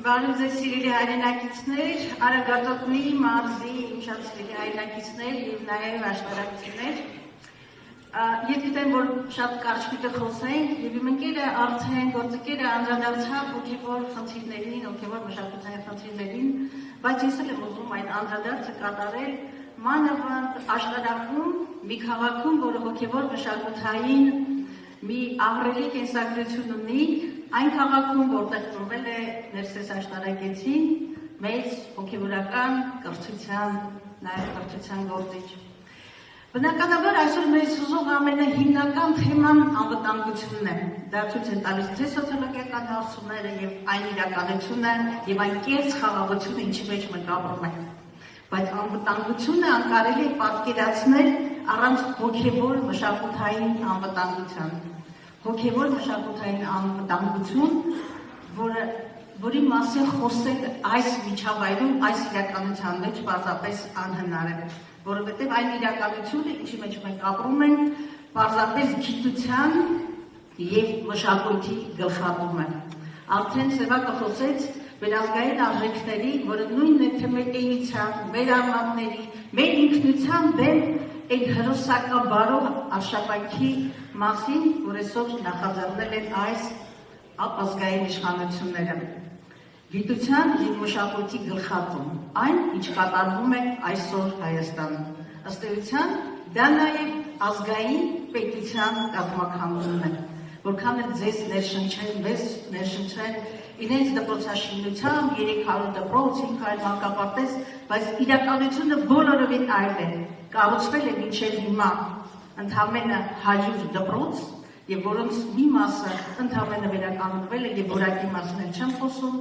Բարև ձեզ սիրելի հայրենակիցներ, Արագածոտնի մարզի իմ շատ սիրելի հայրենակիցներ և նաև աշտարակցիներ։ Ես գիտեմ, որ շատ կարճ պիտի խոսենք և իմ ընկերը արդեն գործընկերը անդրադարձավ հոգևոր խնդիրներին, հոգևոր մշակութային խնդիրներին, բայց ես էլ եմ ուզում այդ անդրադարձը կատարել մանավանդ աշտարակում, մի քաղաքում, որը հոգևոր մշակութային մի ահռելի կենսագրություն ունի, այն քաղաքում, որտեղ ծնվել է Ներսես Աշտարակեցին, մեծ հոգևորական կրթության, նաև կրթության գործիչ։ Բնականաբար այսօր մեզ ուզող ամենահիմնական թեման անվտանգությունն է։ Դա ցույց են տալիս թե սոցիոլոգիական հարցումները եւ այն իրականությունը եւ այն կեղծ խաղաղությունը, ինչի մեջ մենք ապրում ենք։ Բայց անվտանգությունը անկարելի է պատկերացնել առանց հոգևոր մշակութային անվտանգության։ Հոգևոր մշակութային անվտանգություն, որի մասին խոսել այս միջավայրում, այս իրականության մեջ պարզապես անհնար է, որովհետև այն իրականությունը, ինչի մեջ մենք ապրում ենք, պարզապես գիտության և մշակույթի գլխատում է։ Արդեն Սևակը խոսեց վերազգային արժեքների, որը նույնն է թե մեր էության, մեր արմատների, մեր ինքնության դեմ այդ հրոսակաբարող արշավանքի մասին, որ այսօր նախաձեռնել են այս ապազգային իշխանությունները։ Գիտության և մշակույթի գլխատում, այն, ինչ կատարվում է այսօր Հայաստանում։ Ըստ էության, դա նաև ազգային պետության կազմաքանդումն է, որքան էլ ձեզ ներշնչեն, մեզ ներշնչեն իրենց դպրոցաշինությամբ, 300 դպրոց, 500 մանկապարտեզ, բայց իրականությունը բոլորովին այլ է։ Կառուցվել է մինչև հիմա ընդամենը 100 դպրոց, և որոնց մի մասը ընդամենը վերականգնվել է և որակի մասին չեմ խոսում։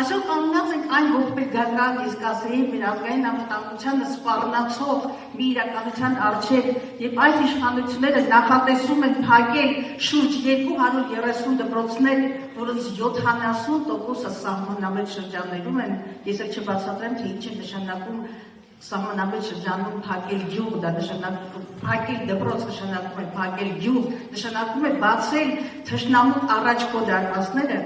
Այսօր կանգնած ենք այն ողբերգական, ես կասեի, մեր ազգային անվտանգությանը սպառնացող մի իրականության առջև, և այս իշխանությունները նախատեսում են փակել շուրջ 230 դպրոցներ, որոնց 70%-ը սահմանամետ շրջաններում են, ես էլ չբացատրեմ, թե ինչ է նշանակում սահմանամետ շրջանում փակել գյուղ, դա նշանակում փակել դպրոց, նշանակում է փակել գյուղ, նշանակում է բացել թշնամու առաջ քո դարպասները։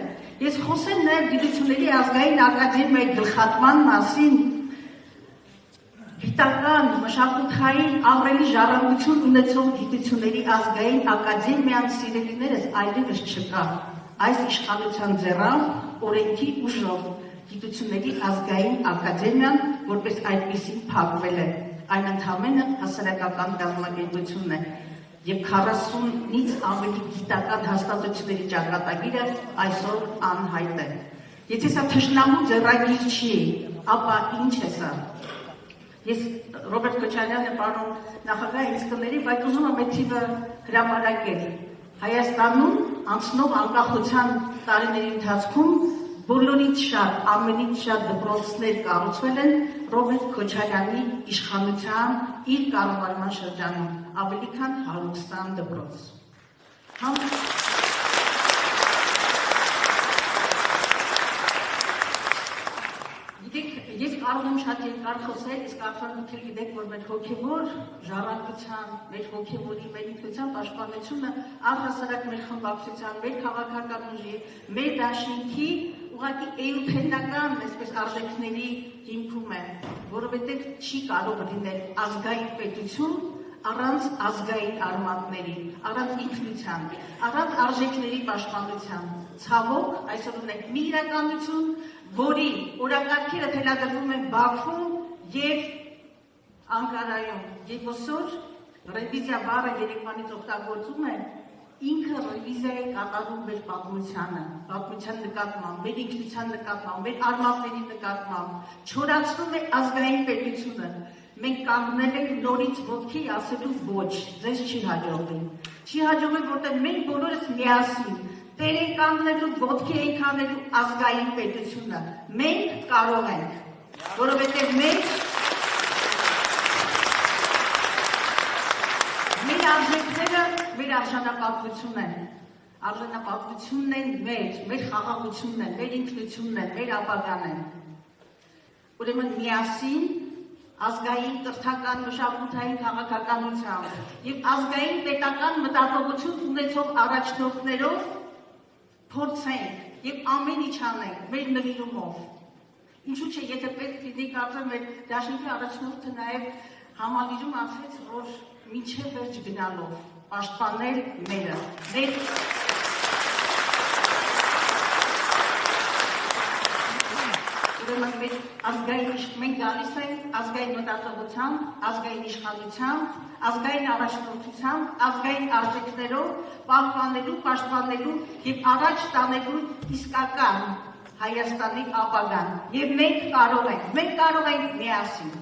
Ես խոսեմ նաև գիտությունների ազգային ակադեմիայի գլխատման մասին, գիտական, մշակութային, ահռելի ժառանգություն ունեցող գիտությունների ազգային ակադեմիան, սիրելիներս, այլևս չկա։ Այս իշխանության ձեռամբ օրենքի ուժով գիտությունների ազգային ակադեմիան, որպես այդպիսին փակվել է, այն ընդամենը հասարակական կազմակերպություն է, և 40-ից ավելի գիտական հաստատությունների ճակատագիրը այսօր անհայտ է։ Եթե սա թշնամու ձեռագիր չի, ապա ինչ է սա։ Ես Ռոբերտ Քոչարյանը պարոն նախագահ ինձ կների, բայց ուզում եմ այդ թիվը հրապարակել։ Հայաստանում անցնող անկախության տարիների ընթացքում բոլորից շատ, ամենից շատ դպրոցներ կառուցվել են Ռոբերտ Քոչարյանի իշխանության իր կառավարման շրջանում, ավելի քան 120 դպրոց։ Ես կարող եմ շատ երկար խոսել, իսկ արդեն դուք գիտեք, որ մեր հոգևոր ժառանգության, մեր հոգևորի, մեր ինքնության պաշտպանությունը առհասարակ մեր խմբակցության, մեր քաղաքական ուժի, մեր դաշինքի ուղղակի էութենական, այսպես արժեքների հիմքում է, որովհետև չի կարող լինել ազգային պետություն առանց ազգային արմատների, առանց ինքնության, առանց արժեքների պաշտպանության։ Ցավոք, այսօր ունենք մի իրականություն, որի օրակարգերը թելադրվում են Բաքվում և Անկարայում, և այսօր ռևիզիա բառը երեկվանից օգտագործում է, ինքը ռևիզիա է կատարում մեր պատմության նկատմամբ, մեր ինքնության նկատմամբ, մեր արմատների նկատմամբ, չորացնում է ազգային պետությունը։ Մենք կանգնել ենք նորից ոտքի ասելու ոչ, ձեզ չի հաջողվի։ Չի հաջողվի, որտեղ մենք բոլորս միասին տեր ենք կանգնելու, ոտքի ենք անելու ազգային պետությունը։ Մենք կարող ենք, որովհետև մեր արժեքները մեր արժանապատվությունն են։ Արժանապատվությունն են մեր խաղաղությունն են, մեր ինքնությունն են, մեր ապագան են։ Ուրեմն միասին ազգային կրթական մշակութային քաղաքականությամբ և ազգային պետական մտածողություն ունեցող առաջնորդներով փորձենք եւ ամեն ինչ անենք մեր նվիրումով։ Ինչու՞ չէ, եթե պետք լինի, կարծեմ մեր դաշնքի առաջնորդը նաեւ համալիրում ասեց, որ մինչև վերջ գնալով պաշտպանել մերը, մեր մեր ազգային մենք գալիս ենք ազգային մտածողությամբ, ազգային իշխանությամբ, ազգային առաջնորդությամբ, ազգային արժեքներով պահպանելու, պաշտպանելու եւ առաջ տանելու իսկական Հայաստանի ապագան։ Եվ մենք կարող ենք միասին։